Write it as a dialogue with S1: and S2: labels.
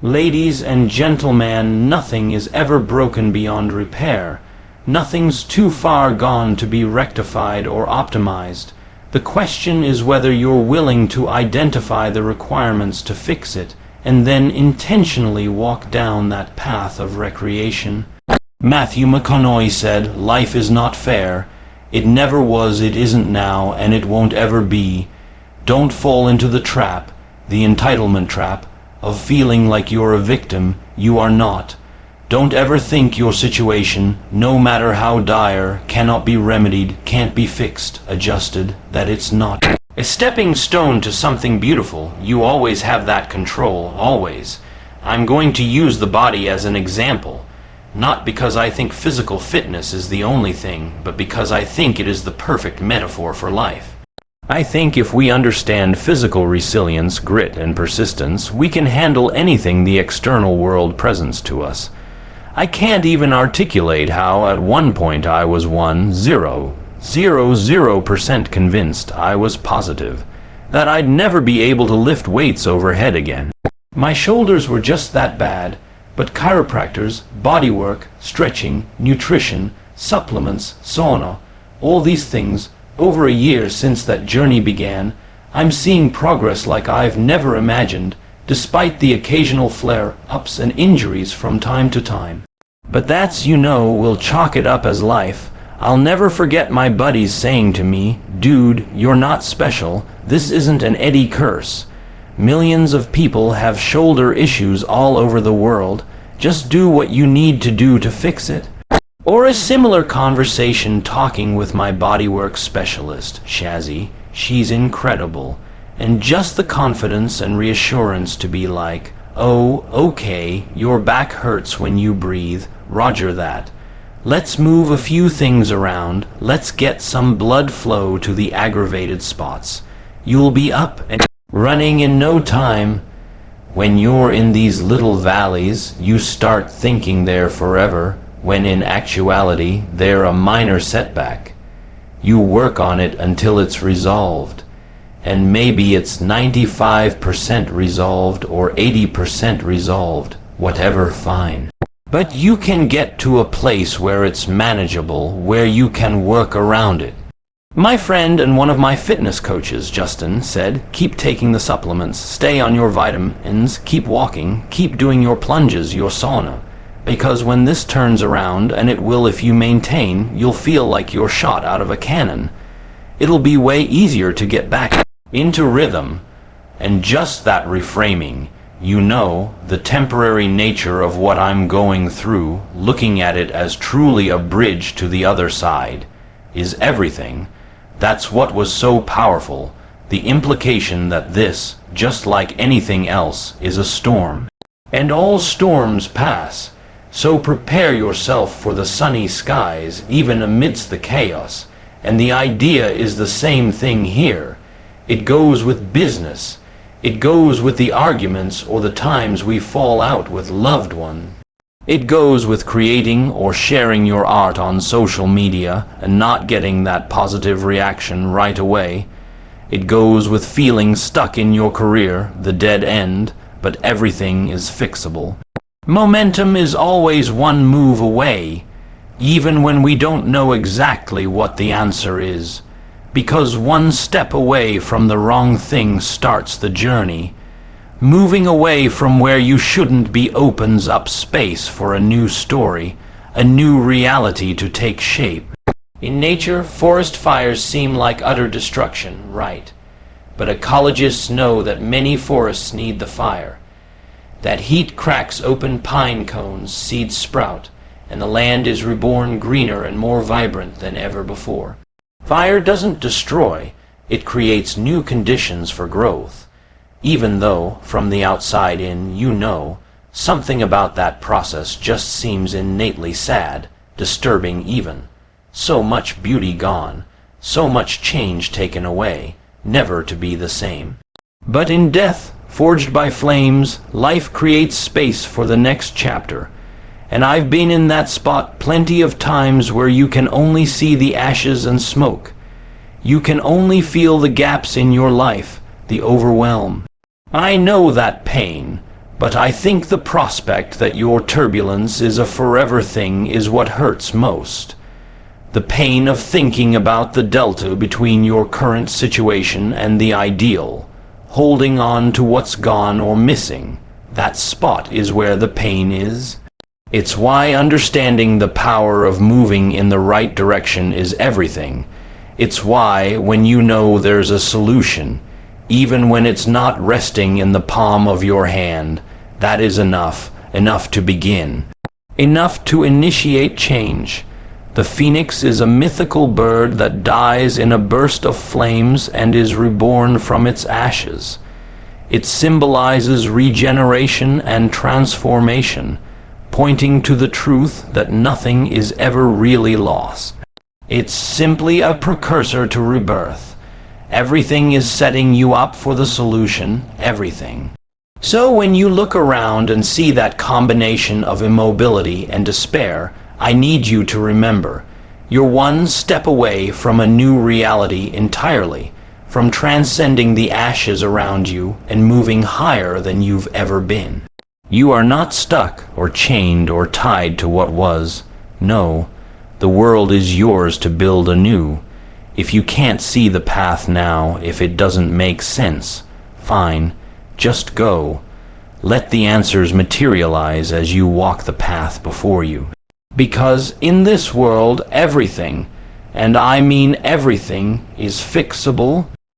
S1: Ladies and gentlemen, nothing is ever broken beyond repair. Nothing's too far gone to be rectified or optimized. The question is whether you're willing to identify the requirements to fix it, and then intentionally walk down that path of recreation. Matthew McConaughey said, "Life is not fair. It never was, it isn't now, and it won't ever be. Don't fall into the trap, the entitlement trap, of feeling like you're a victim. You are not. Don't ever think your situation, no matter how dire, cannot be remedied, can't be fixed, adjusted, that it's not. A stepping stone to something beautiful. You always have that control, always. I'm going to use the body as an example, not because I think physical fitness is the only thing, but because I think it is the perfect metaphor for life. I think if we understand physical resilience, grit, and persistence, we can handle anything the external world presents to us. I can't even articulate how at one point I was 0% convinced, I was positive, that I'd never be able to lift weights overhead again. My shoulders were just that bad, but chiropractors, bodywork, stretching, nutrition, supplements, sauna, all these things, over a year since that journey began, I'm seeing progress like I've never imagined, despite the occasional flare-ups and injuries from time to time. But that's, we'll chalk it up as life. I'll never forget my buddies saying to me, "Dude, you're not special. This isn't an Eddie curse. Millions of people have shoulder issues all over the world. Just do what you need to do to fix it." Or a similar conversation talking with my bodywork specialist, Shazzy. She's incredible. And just the confidence and reassurance to be like, "Oh, okay, your back hurts when you breathe. Roger that. Let's move a few things around. Let's get some blood flow to the aggravated spots. You'll be up and running in no time." When you're in these little valleys, you start thinking they're forever, when in actuality they're a minor setback. You work on it until it's resolved, and maybe it's 95% resolved or 80% resolved, whatever, fine. But you can get to a place where it's manageable, where you can work around it. My friend and one of my fitness coaches, Justin, said, "Keep taking the supplements, stay on your vitamins, keep walking, keep doing your plunges, your sauna. Because when this turns around, and it will if you maintain, you'll feel like you're shot out of a cannon. It'll be way easier to get back into rhythm." And just that reframing, the temporary nature of what I'm going through, looking at it as truly a bridge to the other side, is everything. That's what was so powerful, the implication that this, just like anything else, is a storm. And all storms pass. So prepare yourself for the sunny skies, even amidst the chaos. And the idea is the same thing here. It goes with business. It goes with the arguments or the times we fall out with loved ones. It goes with creating or sharing your art on social media and not getting that positive reaction right away. It goes with feeling stuck in your career, the dead end, but everything is fixable. Momentum is always one move away, even when we don't know exactly what the answer is, because one step away from the wrong thing starts the journey. Moving away from where you shouldn't be opens up space for a new story, a new reality to take shape. In nature, forest fires seem like utter destruction, right? But ecologists know that many forests need the fire. That heat cracks open pine cones, seeds sprout, and the land is reborn greener and more vibrant than ever before. Fire doesn't destroy, it creates new conditions for growth. Even though, from the outside in, something about that process just seems innately sad, disturbing even. So much beauty gone, so much change taken away, never to be the same. But in death, forged by flames, life creates space for the next chapter. And I've been in that spot plenty of times where you can only see the ashes and smoke. You can only feel the gaps in your life, the overwhelm. I know that pain, But I think the prospect that your turbulence is a forever thing is what hurts most. The pain of thinking about the delta between your current situation and the ideal, holding on to what's gone or missing. That spot is where the pain is. It's why understanding the power of moving in the right direction is everything. It's why, when you know there's a solution, even when it's not resting in the palm of your hand, that is enough to begin, enough to initiate change. The phoenix is a mythical bird that dies in a burst of flames and is reborn from its ashes. It symbolizes regeneration and transformation, pointing to the truth that nothing is ever really lost. It's simply a precursor to rebirth. Everything is setting you up for the solution, everything. So when you look around and see that combination of immobility and despair, I need you to remember, you're one step away from a new reality entirely, from transcending the ashes around you and moving higher than you've ever been. You are not stuck or chained or tied to what was. No, the world is yours to build anew. If you can't see the path now, if it doesn't make sense, fine, just go. Let the answers materialize as you walk the path before you. Because in this world, everything, and I mean everything, is fixable,